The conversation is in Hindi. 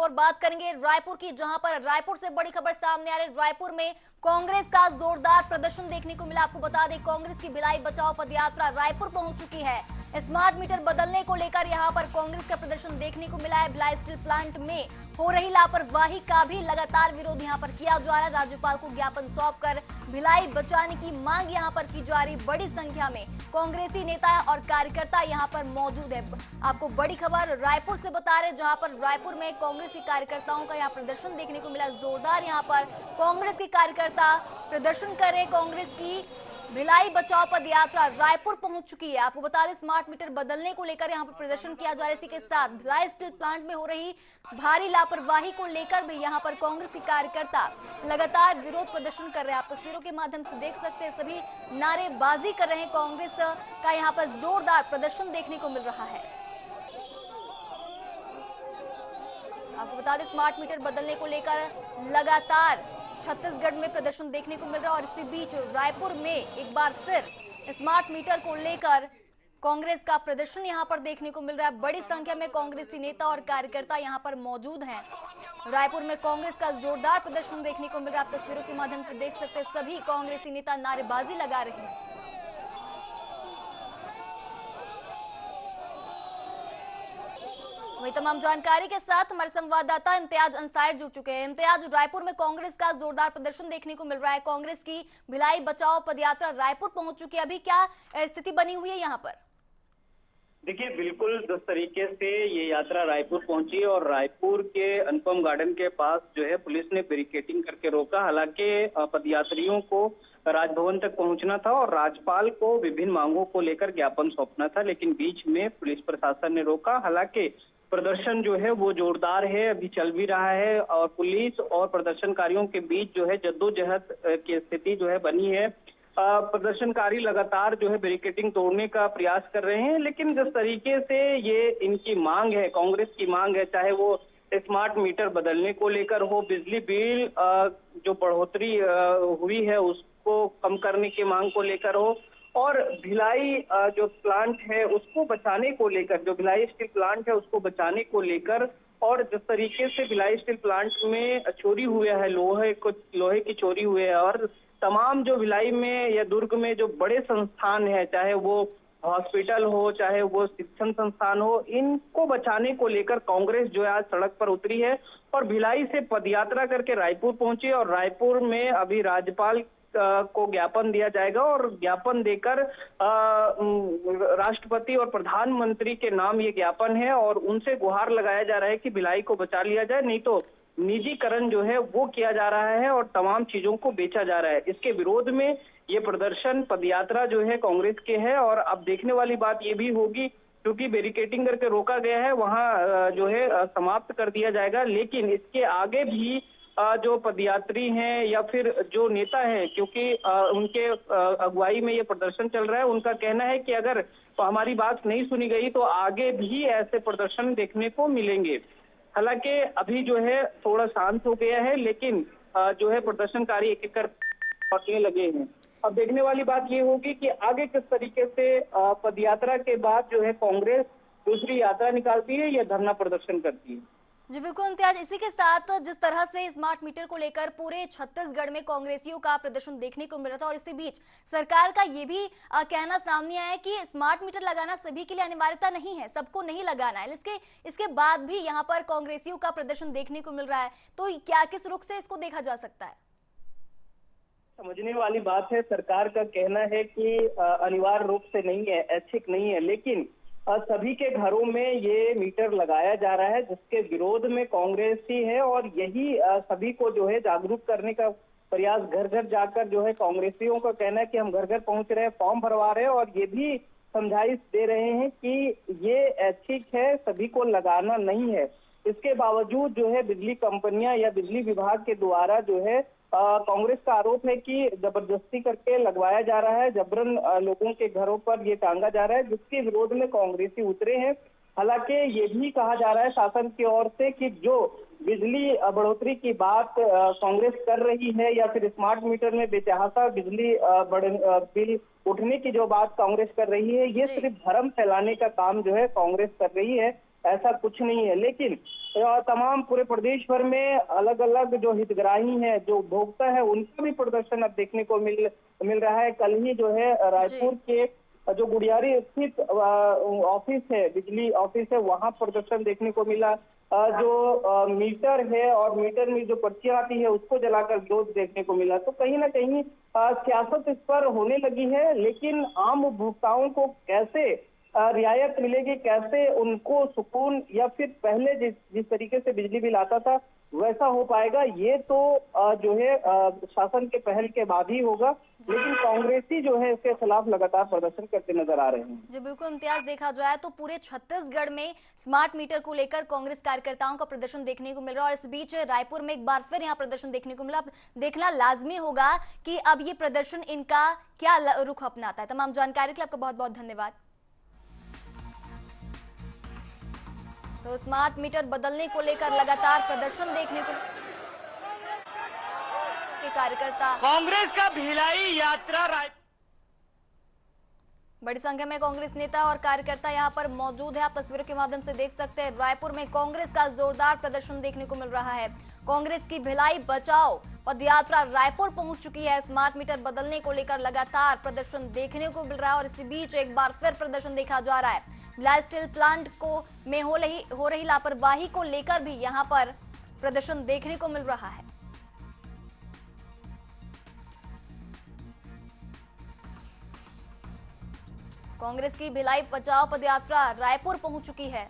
और बात करेंगे रायपुर की, जहां पर रायपुर से बड़ी खबर सामने आ रही है। रायपुर में कांग्रेस का जोरदार प्रदर्शन देखने को मिला। आपको बता दें, कांग्रेस की भिलाई बचाओ पदयात्रा रायपुर पहुंच चुकी है। स्मार्ट मीटर बदलने को लेकर यहां पर कांग्रेस का प्रदर्शन देखने को मिला है। भिलाई स्टील प्लांट में हो रही लापरवाही का भी लगातार विरोध यहां पर किया जा रहा है। राज्यपाल को ज्ञापन सौंपकर भिलाई बचाने की मांग यहां पर की जा रही। बड़ी संख्या में कांग्रेसी नेता और कार्यकर्ता यहां पर मौजूद है। आपको बड़ी खबर रायपुर से बता रहे, जहां पर रायपुर में कांग्रेस के कार्यकर्ताओं का यहां प्रदर्शन देखने को मिला। जोरदार यहां पर कांग्रेस के कार्यकर्ता प्रदर्शन कर रहे। कांग्रेस की भिलाई बचाओ पदयात्रा रायपुर पहुंच चुकी है। आपको बता दें, स्मार्ट मीटर बदलने को लेकर यहां पर प्रदर्शन किया जा रहा है। इसी के साथ भिलाई स्टील प्लांट में हो रही भारी लापरवाही को लेकर भी यहां पर कांग्रेस के कार्यकर्ता लगातार विरोध प्रदर्शन कर रहे हैं। आप तस्वीरों के माध्यम से देख सकते हैं, सभी नारेबाजी कर रहे हैं। कांग्रेस का यहां पर जोरदार प्रदर्शन देखने को मिल रहा है। आपको बता दें, स्मार्ट मीटर बदलने को लेकर लगातार छत्तीसगढ़ में प्रदर्शन देखने को मिल रहा है। और इसी बीच रायपुर में एक बार फिर स्मार्ट मीटर को लेकर कांग्रेस का प्रदर्शन यहां पर देखने को मिल रहा है। बड़ी संख्या में कांग्रेसी नेता और कार्यकर्ता यहां पर मौजूद हैं। रायपुर में कांग्रेस का जोरदार प्रदर्शन देखने को मिल रहा है। आप तस्वीरों के माध्यम से देख सकते हैं, सभी कांग्रेसी नेता नारेबाजी लगा रहे हैं। वही तमाम जानकारी के साथ हमारे संवाददाता इम्तियाज अंसारी जुड़ चुके हैं। इम्तियाज, रायपुर में कांग्रेस का जोरदार प्रदर्शन देखने को मिल रहा है। कांग्रेस की भिलाई बचाओ पदयात्रा रायपुर पहुंच चुकी है। अभी क्या स्थिति बनी हुई है यहाँ पर? देखिए, बिल्कुल जिस तरीके से ये यात्रा रायपुर पहुंची और रायपुर के अनुपम गार्डन के पास जो है पुलिस ने बैरिकेडिंग करके रोका। हालांकि पदयात्रियों को राजभवन तक पहुंचना था और राज्यपाल को विभिन्न मांगों को लेकर ज्ञापन सौंपना था, लेकिन बीच में पुलिस प्रशासन ने रोका। हालांकि प्रदर्शन जो है वो जोरदार है, अभी चल भी रहा है और पुलिस और प्रदर्शनकारियों के बीच जो है जद्दोजहद की स्थिति जो है बनी है। प्रदर्शनकारी लगातार जो है बैरिकेडिंग तोड़ने का प्रयास कर रहे हैं, लेकिन जिस तरीके से ये इनकी मांग है, कांग्रेस की मांग है, चाहे वो स्मार्ट मीटर बदलने को लेकर हो, बिजली बिल जो बढ़ोतरी हुई है उसको कम करने की मांग को लेकर हो, और भिलाई जो प्लांट है उसको बचाने को लेकर, जो भिलाई स्टील प्लांट है उसको बचाने को लेकर, और जिस तरीके से भिलाई स्टील प्लांट में चोरी हुआ है, लोहे की चोरी हुई है, और तमाम जो भिलाई में या दुर्ग में जो बड़े संस्थान है, चाहे वो हॉस्पिटल हो, चाहे वो शिक्षण संस्थान हो, इनको बचाने को लेकर कांग्रेस जो है आज सड़क पर उतरी है और भिलाई से पदयात्रा करके रायपुर पहुंची। और रायपुर में अभी राज्यपाल को ज्ञापन दिया जाएगा और ज्ञापन देकर राष्ट्रपति और प्रधानमंत्री के नाम ये ज्ञापन है और उनसे गुहार लगाया जा रहा है कि भिलाई को बचा लिया जाए, नहीं तो निजीकरण जो है वो किया जा रहा है और तमाम चीजों को बेचा जा रहा है। इसके विरोध में ये प्रदर्शन पदयात्रा जो है कांग्रेस के है। और अब देखने वाली बात ये भी होगी, क्योंकि बैरिकेडिंग करके रोका गया है, वहां जो है समाप्त कर दिया जाएगा, लेकिन इसके आगे भी जो पदयात्री हैं या फिर जो नेता है, क्योंकि उनके अगुवाई में ये प्रदर्शन चल रहा है, उनका कहना है कि अगर हमारी बात नहीं सुनी गई तो आगे भी ऐसे प्रदर्शन देखने को मिलेंगे। हालांकि अभी जो है थोड़ा शांत हो गया है, लेकिन जो है प्रदर्शनकारी एक एक कर लौटने लगे हैं। अब देखने वाली बात ये होगी कि आगे किस तरीके से पदयात्रा के बाद जो है कांग्रेस दूसरी यात्रा निकालती है या धरना प्रदर्शन करती है। जी बिल्कुल इम्तियाज, इसी के साथ जिस तरह से स्मार्ट मीटर को लेकर पूरे छत्तीसगढ़ में कांग्रेसियों का प्रदर्शन देखने को मिल रहा था, और इसी बीच सरकार का ये भी कहना सामने आया कि स्मार्ट मीटर लगाना सभी के लिए अनिवार्यता नहीं है, सबको नहीं लगाना है। इसके बाद भी यहाँ पर कांग्रेसियों का प्रदर्शन देखने को मिल रहा है, तो क्या किस रुख से इसको देखा जा सकता है? समझने वाली बात है, सरकार का कहना है कि अनिवार्य रूप से नहीं है, ऐच्छिक नहीं है, लेकिन सभी के घरों में ये मीटर लगाया जा रहा है, जिसके विरोध में कांग्रेस ही है। और यही सभी को जो है जागरूक करने का प्रयास घर घर जाकर जो है कांग्रेसियों का कहना है कि हम घर घर पहुंच रहे हैं, फॉर्म भरवा रहे हैं और ये भी समझाइश दे रहे हैं कि ये ऐच्छिक है, सभी को लगाना नहीं है। इसके बावजूद जो है बिजली कंपनियां या बिजली विभाग के द्वारा जो है कांग्रेस का आरोप है कि जबरदस्ती करके लगवाया जा रहा है, जबरन लोगों के घरों पर ये टांगा जा रहा है, जिसके विरोध में कांग्रेसी उतरे हैं। हालांकि ये भी कहा जा रहा है शासन की ओर से कि जो बिजली बढ़ोतरी की बात कांग्रेस कर रही है या फिर स्मार्ट मीटर में बेतहाशा बिजली बिल उठने की जो बात कांग्रेस कर रही है, ये सिर्फ भ्रम फैलाने का काम जो है कांग्रेस कर रही है। ऐसा कुछ नहीं है। लेकिन तमाम पूरे प्रदेश भर में अलग अलग जो हितग्राही हैं, जो उपभोक्ता है, उनका भी प्रदर्शन अब देखने को मिल रहा है। कल ही जो है रायपुर के जो गुड़ियारी स्थित ऑफिस है, बिजली ऑफिस है, वहां प्रदर्शन देखने को मिला। जो मीटर है और मीटर में जो पर्चियां आती है उसको जलाकर विरोध देखने को मिला। तो कहीं ना कहीं सियासत इस पर होने लगी है, लेकिन आम उपभोक्ताओं को कैसे रियायत मिलेगी, कैसे उनको सुकून, या फिर पहले जिस तरीके से बिजली बिल आता था वैसा हो पाएगा, ये तो जो है शासन के पहल के बाद ही होगा। लेकिन कांग्रेसी जो है इसके खिलाफ लगातार प्रदर्शन करते नजर आ रहे हैं। जी बिल्कुल इम्तियाज, देखा जाए तो पूरे छत्तीसगढ़ में स्मार्ट मीटर को लेकर कांग्रेस कार्यकर्ताओं का प्रदर्शन देखने को मिल रहा है, और इस बीच रायपुर में एक बार फिर यहाँ प्रदर्शन देखने को मिला। अब देखना लाजमी होगा कि अब ये प्रदर्शन इनका क्या रुख अपनाता है। तमाम जानकारी के लिए आपका बहुत बहुत धन्यवाद। तो स्मार्ट मीटर बदलने को लेकर लगातार प्रदर्शन देखने को कार्यकर्ता, कांग्रेस का भिलाई यात्रा बड़ी संख्या में कांग्रेस नेता और कार्यकर्ता यहां पर मौजूद है। आप तस्वीरों के माध्यम से देख सकते हैं रायपुर में कांग्रेस का जोरदार प्रदर्शन देखने को मिल रहा है। कांग्रेस की भिलाई बचाओ पदयात्रा रायपुर पहुंच चुकी है। स्मार्ट मीटर बदलने को लेकर लगातार प्रदर्शन देखने को मिल रहा है, और इसी बीच एक बार फिर प्रदर्शन देखा जा रहा है। भिलाई स्टील प्लांट में हो रही लापरवाही को लेकर भी यहां पर प्रदर्शन देखने को मिल रहा है। कांग्रेस की भिलाई बचाओ पदयात्रा रायपुर पहुंच चुकी है।